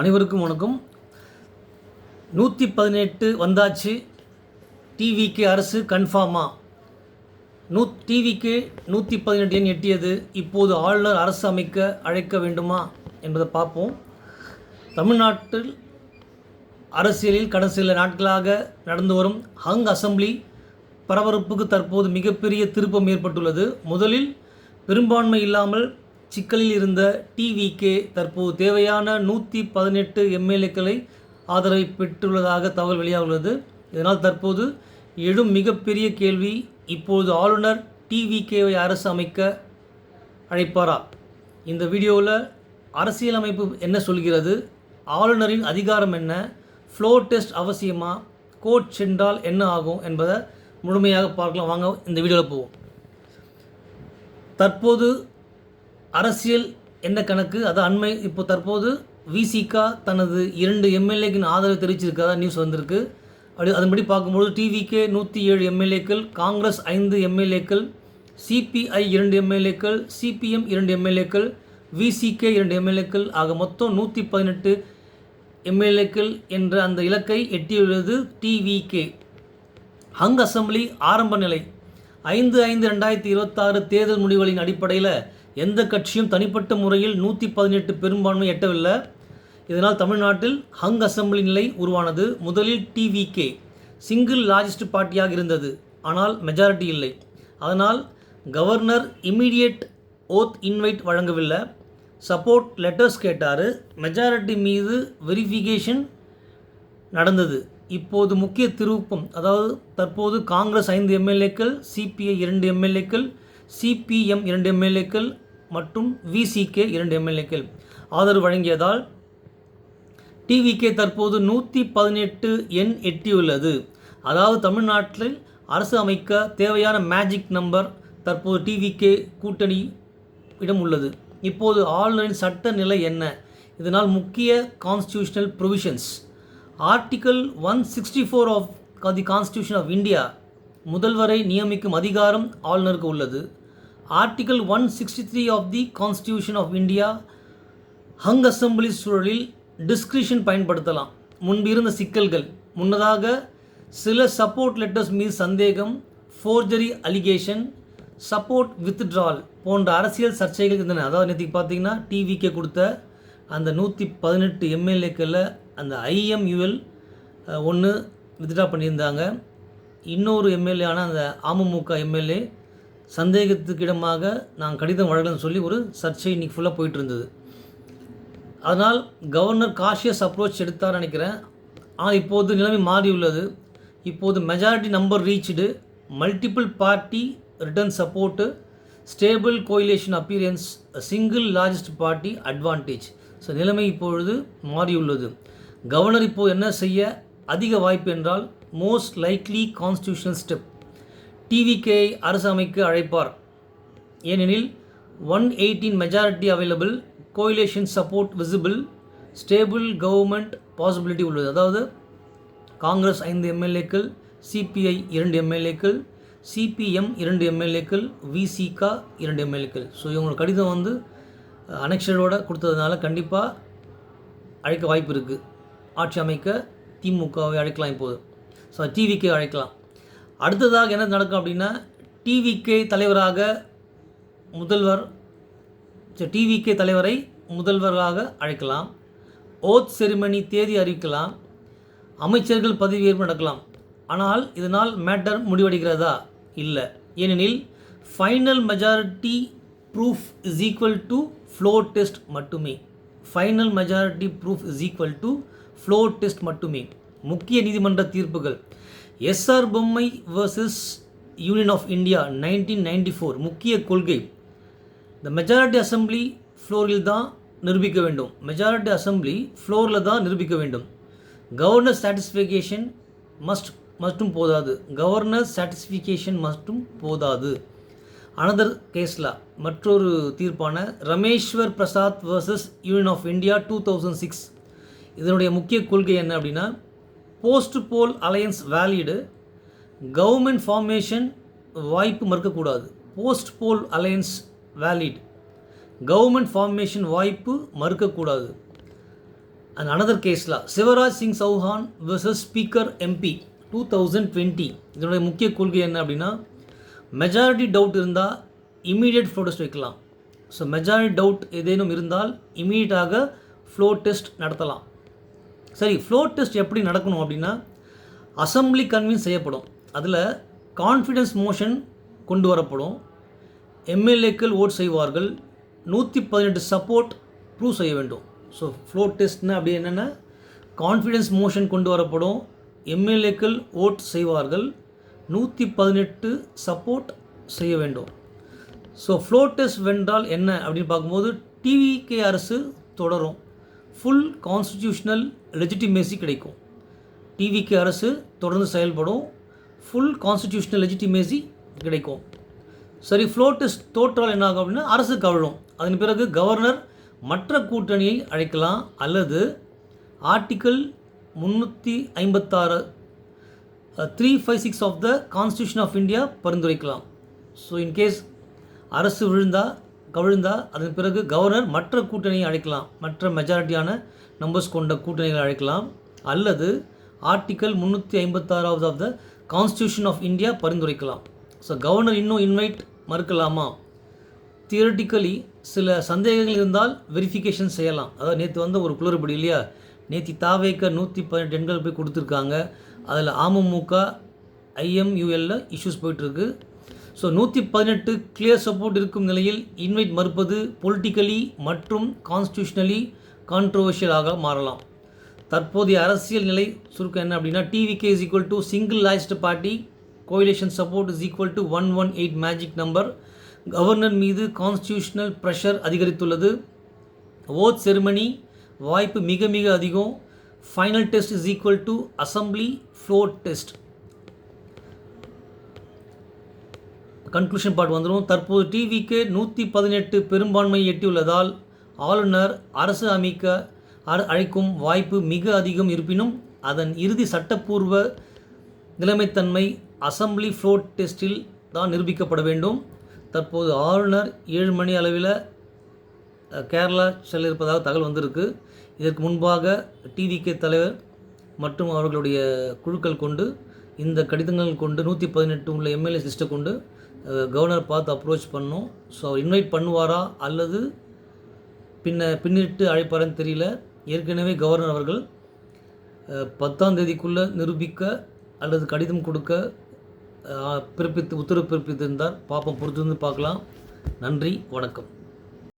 அனைவருக்கும் வணக்கம். 118 வந்தாச்சு. டிவிகே அரசு கன்ஃபார்மா? டிவிகே 118 எண் எட்டியது. இப்போது ஆளுநர் அரசு அமைக்க அழைக்க வேண்டுமா என்பதை பார்ப்போம். தமிழ்நாட்டில் அரசியலில் கடந்த சில நாட்களாக நடந்து வரும் ஹங் அசெம்பிளி பரபரப்புக்கு தற்போது மிகப்பெரிய திருப்பம் ஏற்பட்டுள்ளது. முதலில் பெரும்பான்மை இல்லாமல் சிக்கலில் இருந்த டிவிகே தற்போது தேவையான 118 எம்எல்ஏக்களை ஆதரவை பெற்றுள்ளதாக தகவல் வெளியாகுள்ளது. இதனால் தற்போது எழும் மிகப்பெரிய கேள்வி, இப்போது ஆளுநர் டிவிகேவை அரசு அமைக்க அழைப்பாரா? இந்த வீடியோவில் அரசியலமைப்பு என்ன சொல்கிறது, ஆளுநரின் அதிகாரம் என்ன, ஃப்ளோர் டெஸ்ட் அவசியமா, கோர்ட் சென்றால் என்ன ஆகும் என்பதை முழுமையாக பார்க்கலாம். வாங்க இந்த வீடியோவில் போவோம். தற்போது அரசியல் என்ன கணக்கு, அது இப்போ தற்போது விசிகா தனது 2 எம்எல்ஏக்கின் ஆதரவு தெரிவிச்சிருக்கிறதா நியூஸ் வந்திருக்கு. அதன்படி பார்க்கும்போது டிவிகே 107 எம்எல்ஏக்கள், காங்கிரஸ் 5 எம்எல்ஏக்கள், சிபிஐ 2 எம்எல்ஏக்கள், சிபிஎம் 2 எம்எல்ஏக்கள், விசிகே 2 எம்எல்ஏக்கள் ஆக மொத்தம் 118 எம்எல்ஏக்கள் என்ற அந்த இலக்கை எட்டியுள்ளது டிவிகே. ஹங் அசெம்பிளி ஆரம்ப நிலை 5/5/2026 தேர்தல் முடிவுகளின் அடிப்படையில் எந்த கட்சியும் தனிப்பட்ட முறையில் 118 பெரும்பான்மை எட்டவில்லை. இதனால் தமிழ்நாட்டில் ஹங் அசெம்பிளி நிலை உருவானது. முதலில் டிவிகே சிங்கிள் லார்ஜஸ்ட் பார்ட்டியாக இருந்தது, ஆனால் மெஜாரிட்டி இல்லை. அதனால் கவர்னர் இமீடியட் ஓத் இன்வைட் வழங்கவில்லை, சப்போர்ட் லெட்டர்ஸ் கேட்டார். மெஜாரிட்டி மீது வெரிஃபிகேஷன் நடந்தது. இப்போது முக்கிய திருப்பம், அதாவது தற்போது காங்கிரஸ் 5 எம்எல்ஏக்கள், சிபிஐ 2 எம்எல்ஏக்கள், சிபிஎம் 2 எம்எல்ஏக்கள் மற்றும் விசிகே 2 எம்எல்ஏக்கள் ஆதரவு வழங்கியதால் டிவிகே தற்போது 118 எண் எட்டியுள்ளது. அதாவது தமிழ்நாட்டில் அரசு அமைக்க தேவையான மேஜிக் நம்பர் தற்போது டிவிகே கூட்டணி இடம் உள்ளது. இப்போது ஆளுநரின் சட்ட நிலை என்ன? இதனால் முக்கிய constitutional provisions, article 164 of the constitution of India, முதல்வரை நியமிக்கும் அதிகாரம் ஆளுநருக்கு உள்ளது. Article 163 of the constitution of India, hung assembly சூழலில் டிஸ்கிரிஷன் பயன்படுத்தலாம். முன்பு இருந்த சிக்கல்கள், முன்னதாக சில சப்போர்ட் லெட்டர்ஸ் மீது சந்தேகம், ஃபோர்ஜரி அலிகேஷன், சப்போர்ட் வித்ட்ரால் போன்ற அரசியல் சர்ச்சைகள் இருந்தன. அதாவது நேற்றுக்கு பார்த்தீங்கன்னா டிவிகே கொடுத்த அந்த 118 எம்எல்ஏக்களில் அந்த ஐஎம்யூஎல் 1 வித்ட்ரா பண்ணியிருந்தாங்க. இன்னொரு எம்எல்ஏ அந்த அமமுக எம்எல்ஏ சந்தேகத்துக்கிடமாக நான் கடிதம் வழங்கலன்னு சொல்லி ஒரு சர்ச்சை இன்றைக்கி ஃபுல்லாக போயிட்டு இருந்தது. அதனால் கவர்னர் காஷியஸ் அப்ரோச் எடுத்தார் நினைக்கிறேன். ஆனால் இப்போது நிலைமை மாறியுள்ளது. இப்போது majority number reached, multiple party return support, stable coalition appearance, single largest party advantage. So நிலைமை இப்பொழுது மாறியுள்ளது. கவர்னர் இப்போது என்ன செய்ய அதிக வாய்ப்பு என்றால், most likely constitutional step, TVK அரசு அமைக்க அழைப்பார். ஏனெனில் 118 majority available, coalition support visible, stable government possibility உள்ளது. அதாவது காங்கிரஸ் 5 எம்எல்ஏக்கள், சிபிஐ 2 எம்எல்ஏக்கள், சிபிஎம் 2 எம்எல்ஏக்கள், விசிகா 2 எம்எல்ஏக்கள். ஸோ இவங்க கடிதம் அனெக்ஷனோட கொடுத்ததுனால கண்டிப்பாக அழைக்க வாய்ப்பு இருக்குது. ஆட்சி அமைக்க திமுகவை அழைக்கலாம், இப்போது ஸோ டிவிகே அழைக்கலாம். அடுத்ததாக என்ன நடக்கும் அப்படின்னா, டிவிகே தலைவராக டிவிகே தலைவரை முதல்வராக அழைக்கலாம், ஓத் செரிமனி தேதி அறிவிக்கலாம், அமைச்சர்கள் பதவியேற்பு நடக்கலாம். ஆனால் இதனால் மேட்டர் முடிவடைகிறதா? இல்லை. ஏனெனில் final majority proof is equal to floor test மட்டுமே. Final majority proof is equal to floor test மட்டுமே. முக்கிய நீதிமன்ற தீர்ப்புகள், எஸ்ஆர் பொம்மை வர்சஸ் யூனியன் ஆஃப் இந்தியா 1994 முக்கிய கொள்கை, இந்த மெஜாரிட்டி அசெம்பிளி ஃப்ளோரில் தான் நிரூபிக்க வேண்டும். மெஜாரிட்டி அசெம்பிளி ஃப்ளோரில் தான் நிரூபிக்க வேண்டும். கவர்னர் சாட்டிஸ்ஃபிகேஷன் மட்டும் போதாது. கவர்னர் சாட்டிஸ்ஃபிகேஷன் மட்டும் போதாது. அனதர் கேஸில் மற்றொரு தீர்ப்பான Rameshwar Prasad versus union of India 2006, இதனுடைய முக்கிய கொள்கை என்ன அப்படின்னா, post poll alliance valid, government formation வாய்ப்பு மறுக்கக்கூடாது. Post poll alliance valid, government formation வாய்ப்பு மறுக்கக்கூடாது. And another case law, Shivraj Singh Chouhan versus speaker MP 2020. இதனுடைய முக்கிய கொள்கை என்ன அப்படின்னா, மெஜாரிட்டி டவுட் இருந்தால் இமீடியட் ஃப்ளோ டெஸ்ட் வைக்கலாம். ஸோ மெஜாரிட்டி டவுட் ஏதேனும் இருந்தால் இமீடியட்டாக ஃப்ளோ டெஸ்ட் நடத்தலாம். சரி, ஃப்ளோ டெஸ்ட் எப்படி நடக்கணும் அப்படின்னா, அசம்பிளி கன்வின்ஸ் செய்யப்படும். அதில் கான்ஃபிடன்ஸ் மோஷன் கொண்டு வரப்படும். எம்எல்ஏக்கள் ஓட் செய்வார்கள். 118 சப்போர்ட் ப்ரூவ் செய்ய வேண்டும். ஸோ ஃப்ளோ டெஸ்ட்னா அப்படி என்னென்னா, கான்ஃபிடன்ஸ் மோஷன் கொண்டு வரப்படும், எம்எல்ஏக்கள் ஓட் செய்வார்கள், 118 சப்போர்ட் செய்ய வேண்டும். ஸோ ஃப்ளோ டெஸ்ட் வென்றால் என்ன அப்படின்னு பார்க்கும்போது, டிவிகே அரசு தொடரும், ஃபுல் கான்ஸ்டிடியூஷனல் லெஜிட்டிமேசி கிடைக்கும். டிவிகே அரசு தொடர்ந்து செயல்படும், ஃபுல் கான்ஸ்டிடியூஷனல் லெஜிட்டிமேசி கிடைக்கும். சரி, ஃப்ளோ டெஸ்ட் தோற்றால் என்ன ஆகும் அப்படின்னா, அரசு கவிழும். அதன் பிறகு கவர்னர் மற்ற கூட்டணியை அழைக்கலாம் அல்லது article 356 356 of the constitution of India பரிந்துரைக்கலாம். ஸோ இன்கேஸ் அரசு கவிழ்ந்தா அதன் பிறகு கவர்னர் மற்ற கூட்டணியை அழைக்கலாம், மற்ற மெஜாரிட்டியான நம்பர்ஸ் கொண்ட கூட்டணிகளை அழைக்கலாம் அல்லது article 356 of the constitution of India பரிந்துரைக்கலாம். ஸோ கவர்னர் இன்னும் இன்வைட் மறுக்கலாமா? தியரட்டிக்கலி சில சந்தேகங்கள் இருந்தால் வெரிஃபிகேஷன் செய்யலாம். அதாவது நேற்று வந்த ஒரு குளறுபடி இல்லையா, நேற்று தாவேக்க 118 எண்கள் போய் கொடுத்துருக்காங்க. அதில் அமமுக IMUL இஷ்யூஸ் போயிட்டுருக்கு. ஸோ 118 கிளியர் சப்போர்ட் இருக்கும் நிலையில் இன்வைட் மறுப்பது பொலிட்டிக்கலி மற்றும் கான்ஸ்டியூஷனலி கான்ட்ரோவர்ஷியலாக மாறலாம். தற்போதைய அரசியல் நிலை சுருக்கம் என்ன அப்படின்னா, TVK is equal to single largest party, coalition support is equal to 118 magic number. Governor மீது கான்ஸ்டியூஷனல் ப்ரெஷர் அதிகரித்துள்ளது. ஓட் செரிமனி வாய்ப்பு மிக மிக அதிகம். Final test is equal to assembly flow test. Conclusion part வந்துடும். தற்போது டிவிக்கு 118 பெரும்பான்மையை எட்டியுள்ளதால் ஆளுநர் அரசு அமைக்க அழைக்கும் வாய்ப்பு மிக அதிகம். இருப்பினும் அதன் இறுதி சட்டப்பூர்வ நிலைமைத்தன்மை அசம்பிளி ஃப்ளோ டெஸ்ட்டில் தான் நிரூபிக்கப்பட வேண்டும். தற்போது ஆளுநர் 7 மணி அளவில் கேரளா செல்ல இருப்பதாக தகவல் வந்திருக்கு. இதற்கு முன்பாக டிவிகே தலைவர் மற்றும் அவர்களுடைய குழுக்கள் கொண்டு இந்த கடிதங்கள் கொண்டு 118 உள்ள எம்எல்ஏ லிஸ்ட்டை கொண்டு கவர்னர் பார்த்து அப்ரோச் பண்ணோம். ஸோ அவர் இன்வைட் பண்ணுவாரா அல்லது பின்னிட்டு அழைப்பாரான்னு தெரியல. ஏற்கனவே கவர்னர் அவர்கள் 10ஆம் தேதிக்குள்ளே நிரூபிக்க அல்லது கடிதம் கொடுக்க உத்தரவு பிறப்பித்திருந்தார். பார்ப்போம், பொறுத்திருந்து பார்க்கலாம். நன்றி, வணக்கம்.